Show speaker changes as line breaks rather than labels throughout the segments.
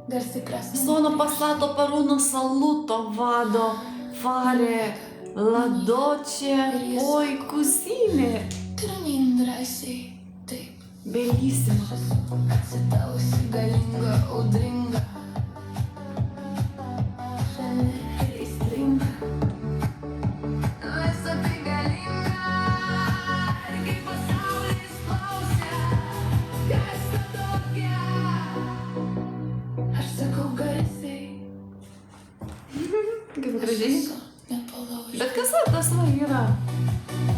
Sono passato per uno saluto, vado fare la doccia, poi cucine. Bellissimo. Kaip gražiai. Bet kas tas va yra?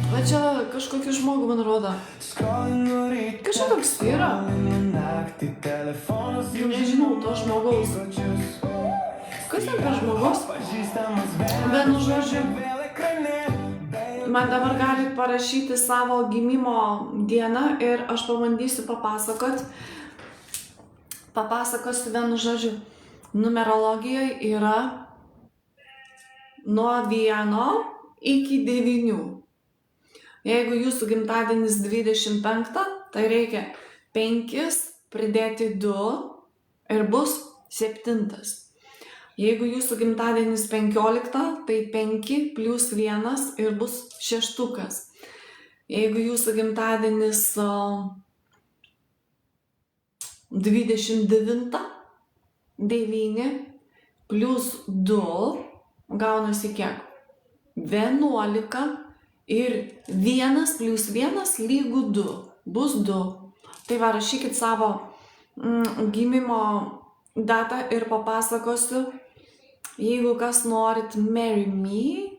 Va čia kažkokį žmogų man rodo. Kažkas toks yra. Nežinau to žmogaus. Kas ten per žmogus? Bet nu žodžiu, man dabar galit parašyti savo gimimo dieną ir aš pabandysiu papasakosiu vienu žodžiu. Numerologijoje yra nuo 1 iki 9. Jeigu jūsų gimtadienis 25, tai reikia 5 pridėti 2 ir bus 7. Jeigu jūsų gimtadienis 15, tai 5 plus 1 ir bus 6. Jeigu jūsų gimtadienis 29, 9 plus 2 gaunasi kiek? 11 ir 1 plus 1 lygu 2. Bus 2. Tai va, rašykit savo gimimo datą ir papasakosiu. Jeigu kas norit marry me,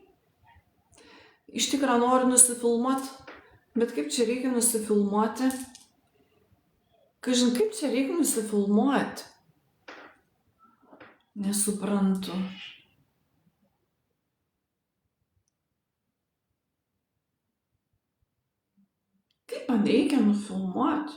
iš tikrųjų noriu nusifilmuoti, bet kaip čia reikia nusifilmuoti? Kažin, kaip čia reikia nusifilmuoti? Nesuprantu. Kaip man reikia nufilmuoti?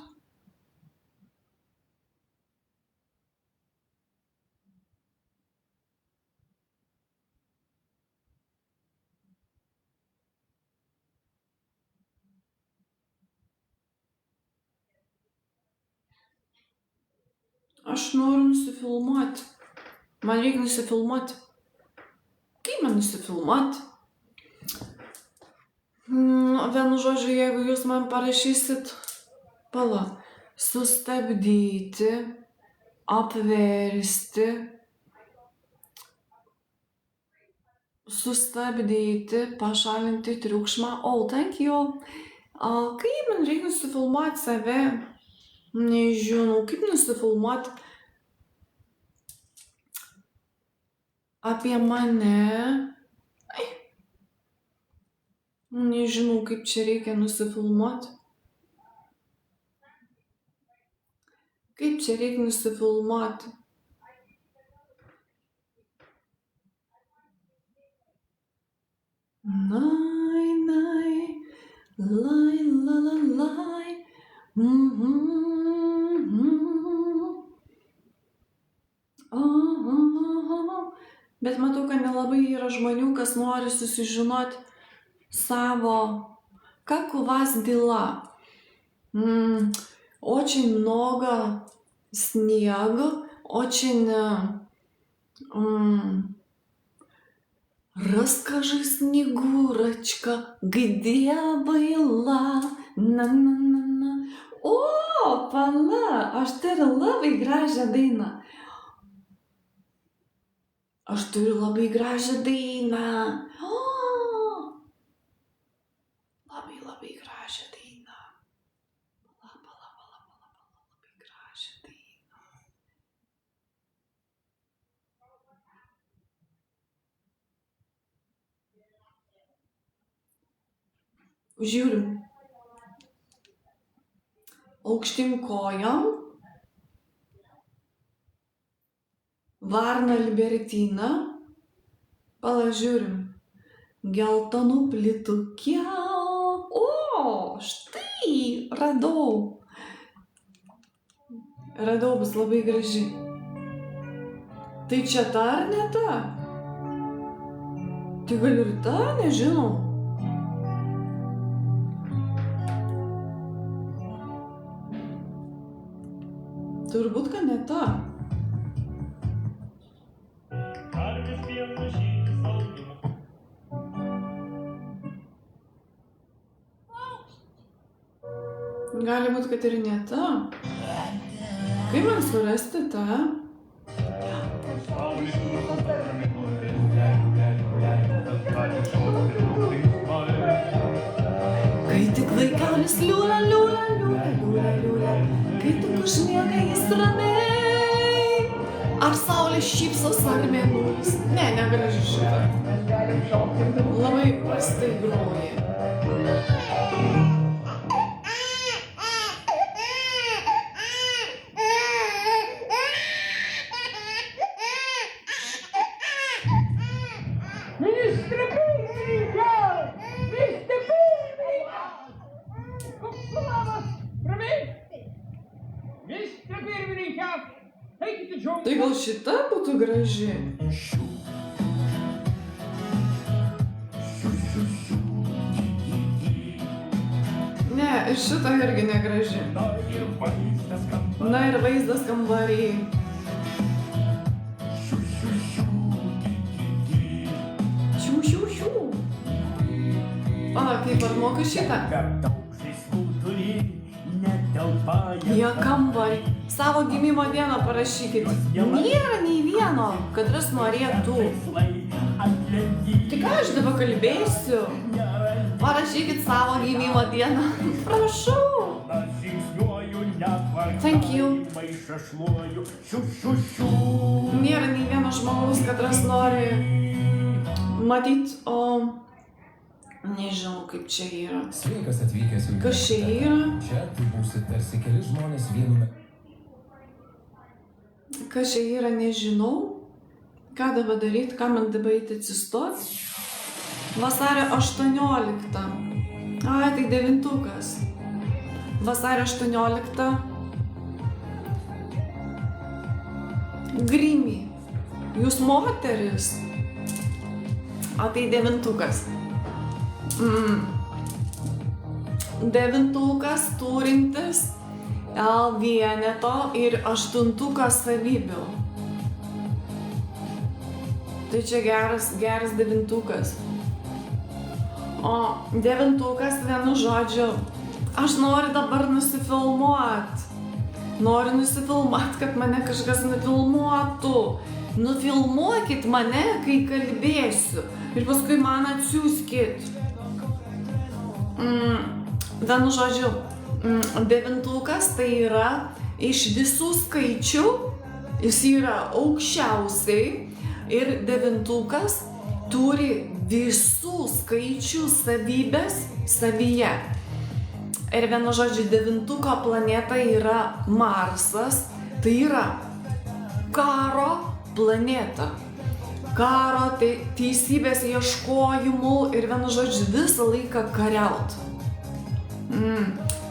Aš noriu nusifilmuoti. Man reikia nusifilmuoti. Kaip man nusifilmuoti? Vienu žodžiu, jeigu jūs man parašysit, sustabdyti, apversti, pašalinti triukšmą. Oh, thank you. Kaip man reikia nusifilmuoti save? Nežinau, kaip nusifilmuoti apie mane. Nežinau, kaip čia reikia nusifilmuoti. Kaip čia reikia nusifilmuoti? Nai, lai, la, la, lai. Bet matau, kad nelabai yra žmonių, kas nori susižinoti savo, как у вас дела? Очень много снега, очень... Расскажи, Снегурочка, где была? На-на-на-на. O, pala, aš turiu labai gražią dainą. Labai gražią dainą. Pala, labai gražią dainą. Žiūriu. Aukštyn kojom. Varna Libertina. Žiūrim. Geltonų plytų kiau. O, štai, radau. Bus labai graži. Tai čia ta ar ne ta? Tai gal ir ta, nežinau. Turbūt, kad ne ta. Gali būti, kad ir ne ta. Kaip man surasti tą? Kai tik vaikelis liūlia, liūlia, liūlia, liūlia, liūlia, kai tik užmiega jis ramiai. Ar saulė šypsos ar mėnulis? Ne, negraži šitą. Labai prastai groja. Tai gal šita būtų graži? Ne, ir šita irgi negraži. Na ir vaizdas kambarį. Šių, šių, šių. Pala, kaip ar moku šitą? Jie kambarį. Savo gimimo dieną parašykit. Nėra nei vieno, katras norėtų. Tik aš dabar kalbėsiu. Parašykit savo gimimo dieną. Prašau. Thank you. Nėra nei vieno žmogaus, katras nori matyt, o nežinau, kaip čia yra.
Sveikas atvykęs į
Kas čia yra?
Čia tai būsi tarsi keli žmonės vienu metu.
Kas čia yra, nežinau. Ką dabar daryti, ką man dabar eiti atsistoti? Vasario 18. Ai, tai 9. Vasario 18. Grimy. Jūs moteris. A, tai 9. 9 turintis L vieneto ir 8 savybių. Tai čia geras 9. O 9 vienu žodžiu, aš noriu dabar nusifilmuot. Noriu nusifilmuot, kad mane kažkas nufilmuotų. Nufilmuokit mane, kai kalbėsiu. Ir paskui man atsiųskit. Vienu žodžiu, 9 tai yra iš visų skaičių, jis yra aukščiausiai ir 9 turi visų skaičių savybės savyje. Ir vienu žodžiu, 9 planeta yra Marsas, tai yra karo planeta. Karo, teisybės ieškojimų ir vienu žodžiu visą laiką kariaut.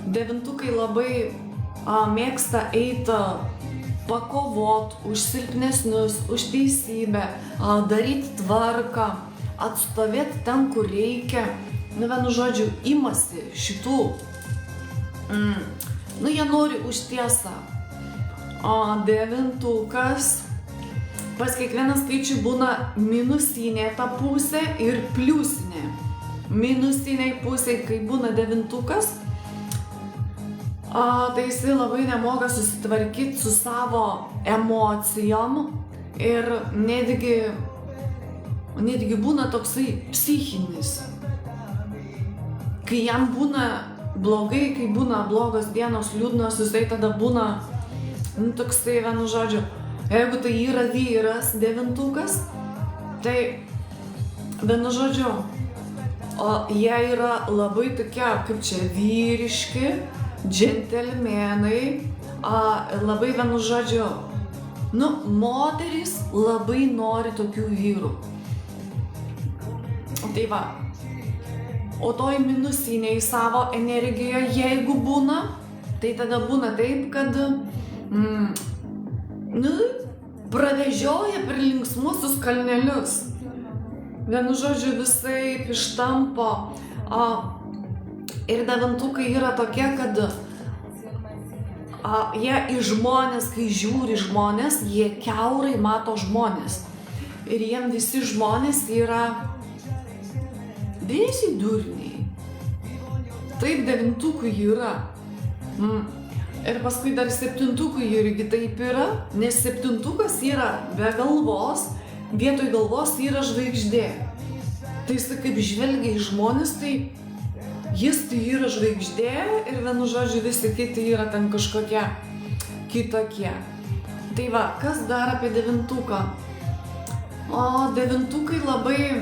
9 labai mėgsta eiti pakovot už silpnesnius, už teisybę, daryti tvarką, atstovėti ten, kur reikia. Vienu žodžiu, imasi šitų. Jie nori už tiesą. 9 pas kiekvieną skaičių būna minusinė ta pusė ir pliusinė. Minusiniai pusė, kai būna 9, tai jisai labai nemoka susitvarkyti su savo emocijom ir netgi būna toksai psichinis. Kai jam būna blogai, kai būna blogos dienos, liūdnos, jisai tada būna toksai, vienu žodžiu, jeigu tai yra vyras 9, tai vienu žodžiu, o jie yra labai tokie, kaip čia, vyriški, džentelmenai, labai vienu žodžiu, moterys labai nori tokių vyrų. Tai va, o toj minusiniai savo energijoje, jeigu būna, tai tada būna taip, kad pravežioja per linksmuosius kalnelius. Vienu žodžiu, visaip ištampo. Ir 9 yra tokie, kad jie į žmonės, kai žiūri žmonės, jie kiaurai mato žmonės. ir jiem visi žmonės yra visi durniai. Taip, 9 yra. Ir paskui dar 7 irgi taip yra, nes 7 yra be galvos, vietoj galvos yra žvaigždė. Tai jis kaip žvelgia į žmonės, tai jis tai yra žvaigždė ir vienu žodžiu visi kiti yra ten kažkokie kitokie. Tai va, kas dar apie 9? O 9 labai,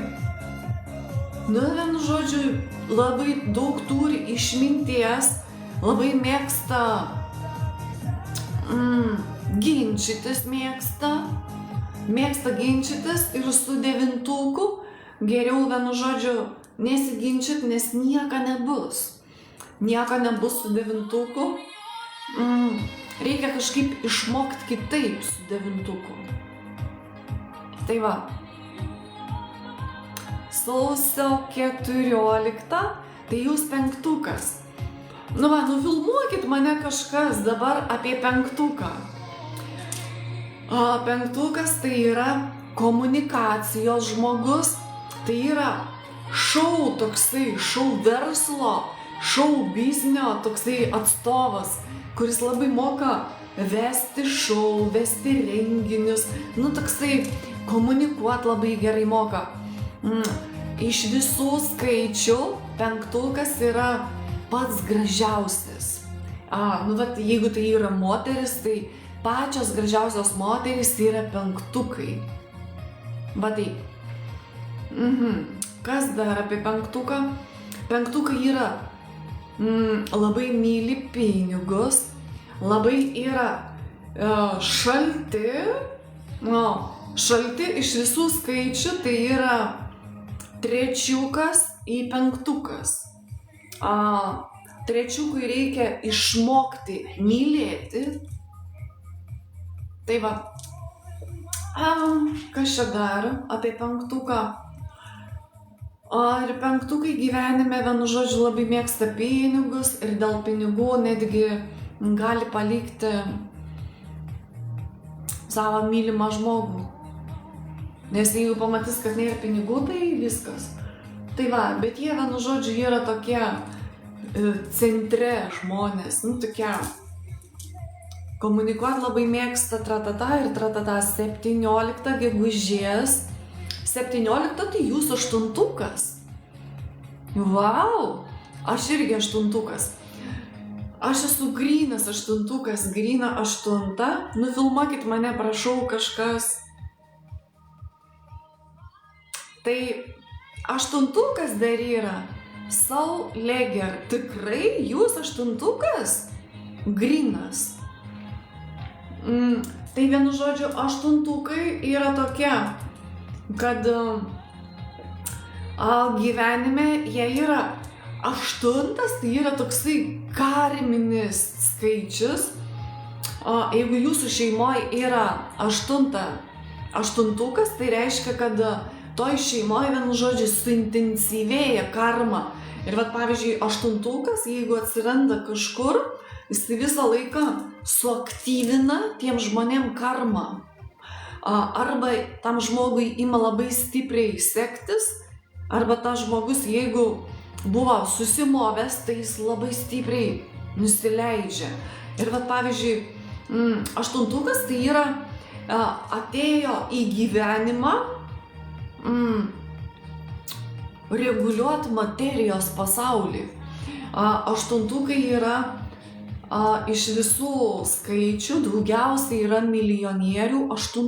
vienu žodžiu, labai daug turi išminties, labai mėgsta ginčytis mėgsta ginčytis ir su 9 geriau vienu žodžiu nesiginčyt, nes nieko nebus. Nieko nebus su 9. Reikia kažkaip išmokti kitaip su 9. Tai va. Sausio 14, tai jūs 5. Nufilmuokit mane kažkas dabar apie 5. 5 tai yra komunikacijos žmogus, tai yra šou toksai, šou verslo, šou biznio toksai atstovas, kuris labai moka vesti šou, vesti renginius, toksai komunikuot labai gerai moka. Iš visų skaičių 5 yra pats gražiausias. Jeigu tai yra moteris, tai pačios gražiausios moterys yra 5. Va taip. Kas dar apie 5? 5 yra labai myli pinigus, labai yra šalti. Šalti iš visų skaičių tai yra 3 į 5. 3 reikia išmokti mylėti. Tai va, kas čia dar apie 5? Ir 5 gyvenime vienu žodžiu labai mėgsta pinigus ir dėl pinigų netgi gali palikti savo mylimą žmogų. Nes jeigu pamatys, kad nėra pinigų, tai viskas. Tai va, bet jie vienu žodžiu yra tokie centre žmonės, tokie komunikuot labai mėgsta tratata ir tratata. 17 gegužės. 17 tai jūs 8. Vau, aš irgi 8. Aš esu grynas 8, gryna 8. Nufilmuokit mane, prašau, kažkas. Tai 8 dar yra. Sauleger, tikrai jūs 8? Grynas. Tai vienu žodžiu 8 yra tokia, kad gyvenime jie yra 8, tai yra toksai karminis skaičius. Jeigu jūsų šeimoje yra 8, tai reiškia, kad toj šeimoje vienu žodžiu suintensyvėja karma. Ir pavyzdžiui, 8, jeigu atsiranda kažkur, jis visą laiką suaktyvina tiem žmonėm karmą. Arba tam žmogui ima labai stipriai sektis, arba tas žmogus, jeigu buvo susimovęs, tai jis labai stipriai nusileidžia. Ir pavyzdžiui, 8 tai yra atėjo į gyvenimą reguliuot materijos pasaulį. 8 yra iš visų skaičių daugiausiai yra milijonierių 8.